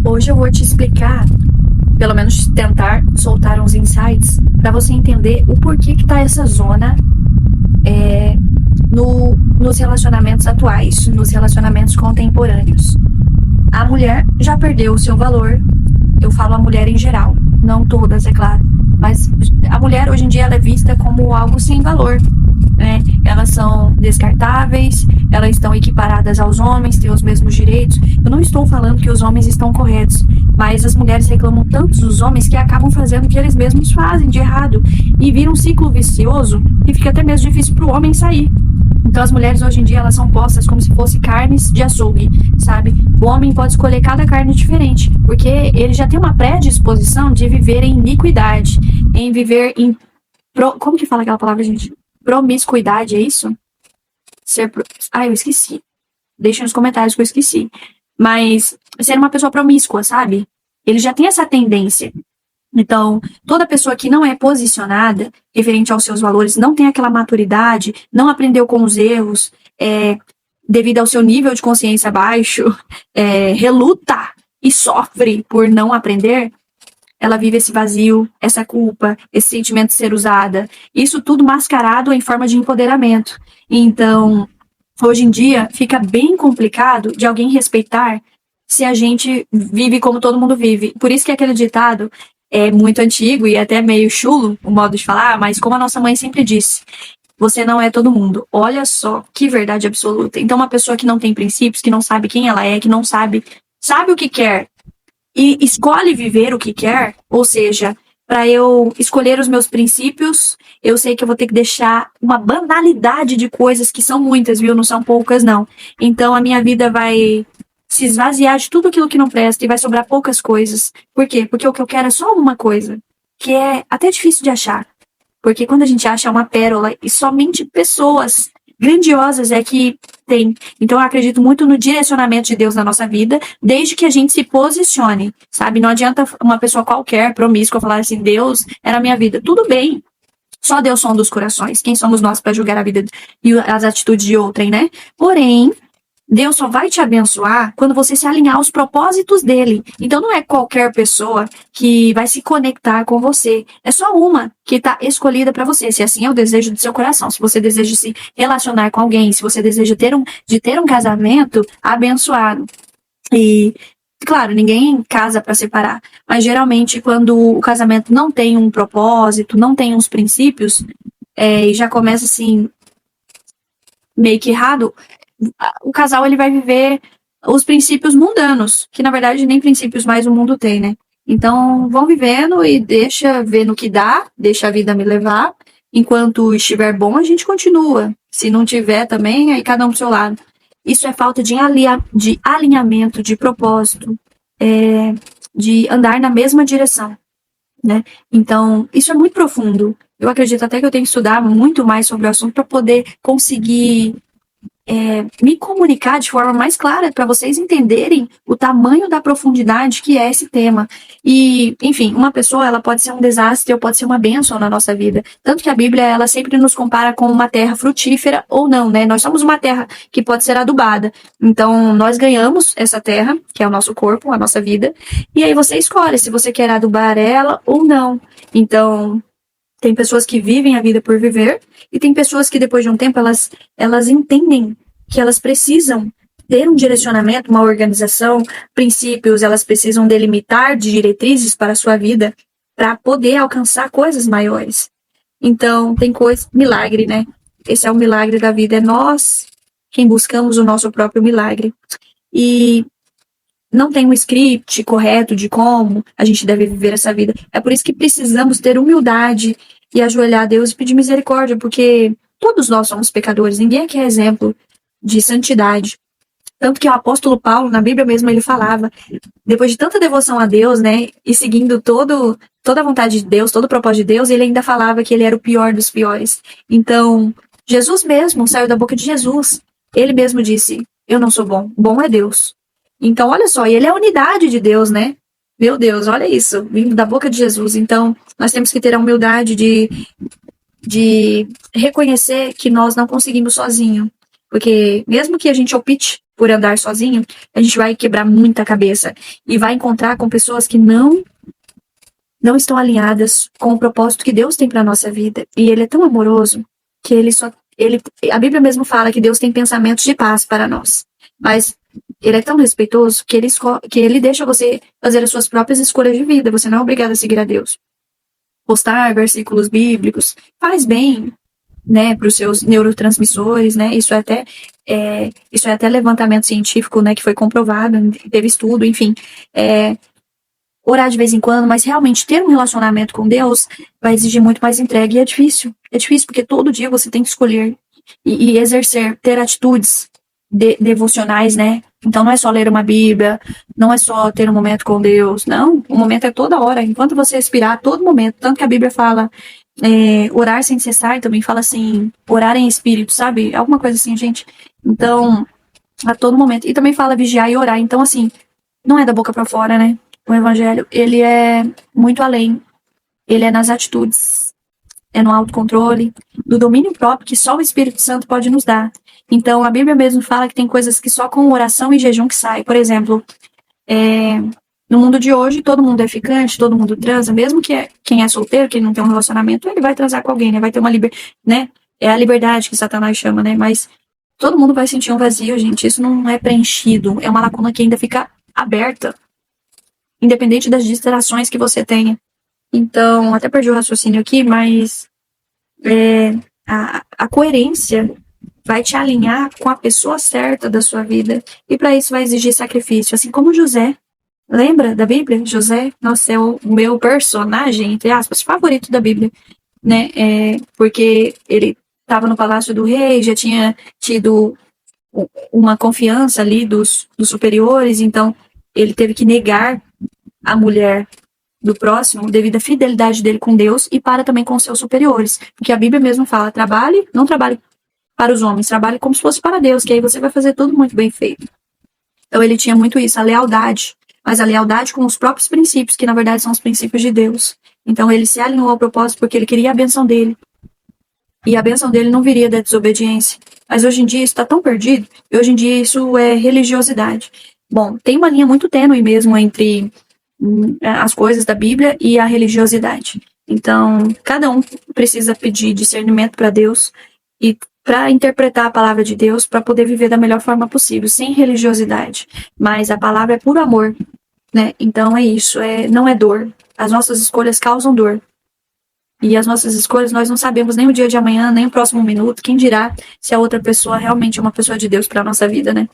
Hoje eu vou te explicar, pelo menos tentar soltar uns insights, para você entender o porquê que tá essa zona nos relacionamentos atuais, nos relacionamentos contemporâneos. A mulher já perdeu o seu valor. Eu falo a mulher em geral, não todas, é claro. Mas a mulher hoje em dia ela é vista como algo sem valor, né? Elas são descartáveis, elas estão equiparadas aos homens, têm os mesmos direitos. Eu não estou falando que os homens estão corretos, mas as mulheres reclamam tanto dos homens que acabam fazendo o que eles mesmos fazem de errado e vira um ciclo vicioso e fica até mesmo difícil para o homem sair. Então as mulheres hoje em dia elas são postas como se fossem carnes de açougue, sabe? O homem pode escolher cada carne diferente, porque ele já tem uma predisposição de viver em iniquidade, em viver em... Como que fala aquela palavra, gente? Promiscuidade, é isso? Eu esqueci. Deixa nos comentários que eu esqueci. Mas ser uma pessoa promíscua, sabe? Ele já tem essa tendência. Então, toda pessoa que não é posicionada referente aos seus valores, não tem aquela maturidade, não aprendeu com os erros, devido ao seu nível de consciência baixo, reluta e sofre por não aprender, ela vive esse vazio, essa culpa, esse sentimento de ser usada. Isso tudo mascarado em forma de empoderamento. Então, hoje em dia, fica bem complicado de alguém respeitar se a gente vive como todo mundo vive. Por isso que aquele ditado é muito antigo e até meio chulo, o modo de falar, mas como a nossa mãe sempre disse, você não é todo mundo. Olha só que verdade absoluta. Então, uma pessoa que não tem princípios, que não sabe quem ela é, que não sabe o que quer e escolhe viver o que quer, ou seja, para eu escolher os meus princípios, eu sei que eu vou ter que deixar uma banalidade de coisas que são muitas, viu? Não são poucas, não. Então, a minha vida vai se esvaziar de tudo aquilo que não presta e vai sobrar poucas coisas. Por quê? Porque o que eu quero é só uma coisa, que é até difícil de achar. Porque quando a gente acha uma pérola, e somente pessoas grandiosas é que tem. Então eu acredito muito no direcionamento de Deus na nossa vida, desde que a gente se posicione, sabe? Não adianta uma pessoa qualquer, promíscua, falar assim, Deus era a minha vida. Tudo bem. Só Deus sonda os corações. Quem somos nós para julgar a vida e as atitudes de outrem, né? Porém, Deus só vai te abençoar quando você se alinhar aos propósitos dele. Então não é qualquer pessoa que vai se conectar com você. É só uma que está escolhida para você. Se assim é o desejo do seu coração. Se você deseja se relacionar com alguém, se você deseja ter um casamento abençoado. E, claro, ninguém casa para separar. Mas geralmente quando o casamento não tem um propósito, não tem uns princípios, e já começa assim, meio que errado, o casal ele vai viver os princípios mundanos, que na verdade nem princípios mais o mundo tem, né? Então vão vivendo e deixa ver no que dá, deixa a vida me levar. Enquanto estiver bom, a gente continua. Se não tiver também, aí cada um pro seu lado. Isso é falta de alinhamento, de propósito, de andar na mesma direção, né? Então, isso é muito profundo. Eu acredito até que eu tenho que estudar muito mais sobre o assunto para poder conseguir me comunicar de forma mais clara para vocês entenderem o tamanho da profundidade que é esse tema. E, enfim, uma pessoa ela pode ser um desastre ou pode ser uma bênção na nossa vida. Tanto que a Bíblia ela sempre nos compara com uma terra frutífera ou não, né? Nós somos uma terra que pode ser adubada. Então, nós ganhamos essa terra, que é o nosso corpo, a nossa vida. E aí você escolhe se você quer adubar ela ou não. Então, tem pessoas que vivem a vida por viver e tem pessoas que depois de um tempo elas entendem que elas precisam ter um direcionamento, uma organização, princípios, elas precisam delimitar diretrizes para a sua vida para poder alcançar coisas maiores. Então, tem milagre, né? Esse é o milagre da vida, é nós quem buscamos o nosso próprio milagre. E não tem um script correto de como a gente deve viver essa vida. É por isso que precisamos ter humildade e ajoelhar a Deus e pedir misericórdia, porque todos nós somos pecadores. Ninguém aqui é exemplo de santidade. Tanto que o apóstolo Paulo, na Bíblia mesmo, ele falava, depois de tanta devoção a Deus, né, e seguindo toda a vontade de Deus, todo o propósito de Deus, ele ainda falava que ele era o pior dos piores. Então, Jesus mesmo, saiu da boca de Jesus. Ele mesmo disse, eu não sou bom, bom é Deus. Então, olha só, e ele é a unidade de Deus, né? Meu Deus, olha isso, vindo da boca de Jesus. Então, nós temos que ter a humildade de reconhecer que nós não conseguimos sozinho. Porque mesmo que a gente opte por andar sozinho, a gente vai quebrar muita cabeça e vai encontrar com pessoas que não estão alinhadas com o propósito que Deus tem para nossa vida. E ele é tão amoroso que a Bíblia mesmo fala que Deus tem pensamentos de paz para nós. Mas ele é tão respeitoso que ele deixa você fazer as suas próprias escolhas de vida. Você não é obrigado a seguir a Deus. Postar versículos bíblicos faz bem, né, para os seus neurotransmissores, né? Isso é até levantamento científico, né, que foi comprovado, teve estudo, enfim. Orar de vez em quando, mas realmente ter um relacionamento com Deus vai exigir muito mais entrega e é difícil. É difícil porque todo dia você tem que escolher e exercer, ter atitudes devocionais, né? Então não é só ler uma Bíblia, não é só ter um momento com Deus, não. O momento é toda hora, enquanto você respirar, a todo momento. Tanto que a Bíblia fala orar sem cessar, e também fala assim, orar em espírito, sabe? Alguma coisa assim, gente. Então, a todo momento. E também fala vigiar e orar. Então, assim, não é da boca para fora, né? O evangelho, ele é muito além. Ele é nas atitudes, é no autocontrole, no domínio próprio que só o Espírito Santo pode nos dar. Então, a Bíblia mesmo fala que tem coisas que só com oração e jejum que sai. Por exemplo, no mundo de hoje, todo mundo é ficante, todo mundo transa, mesmo que quem é solteiro, quem não tem um relacionamento, ele vai transar com alguém, né? Vai ter uma né? É a liberdade que Satanás chama, né? Mas todo mundo vai sentir um vazio, gente. Isso não é preenchido. É uma lacuna que ainda fica aberta, independente das distrações que você tenha. Então, até perdi o raciocínio aqui, mas a coerência vai te alinhar com a pessoa certa da sua vida. E para isso vai exigir sacrifício. Assim como José. Lembra da Bíblia? José, nossa, é o meu personagem, entre aspas, favorito da Bíblia, né? Porque ele estava no palácio do rei, já tinha tido uma confiança ali dos superiores, então ele teve que negar a mulher do próximo devido à fidelidade dele com Deus e para também com seus superiores. Porque a Bíblia mesmo fala, não trabalhe para os homens, trabalhe como se fosse para Deus, que aí você vai fazer tudo muito bem feito. Então ele tinha muito isso, a lealdade, mas a lealdade com os próprios princípios, que na verdade são os princípios de Deus. Então ele se alinhou ao propósito porque ele queria a bênção dele. E a bênção dele não viria da desobediência. Mas hoje em dia isso está tão perdido, e hoje em dia isso é religiosidade. Bom, tem uma linha muito tênue mesmo entre as coisas da Bíblia e a religiosidade. Então, cada um precisa pedir discernimento para Deus e para interpretar a palavra de Deus para poder viver da melhor forma possível, sem religiosidade. Mas a palavra é puro amor, né? Então é isso, não é dor. As nossas escolhas causam dor. E as nossas escolhas, nós não sabemos nem o dia de amanhã, nem o próximo minuto. Quem dirá se a outra pessoa realmente é uma pessoa de Deus para a nossa vida, né?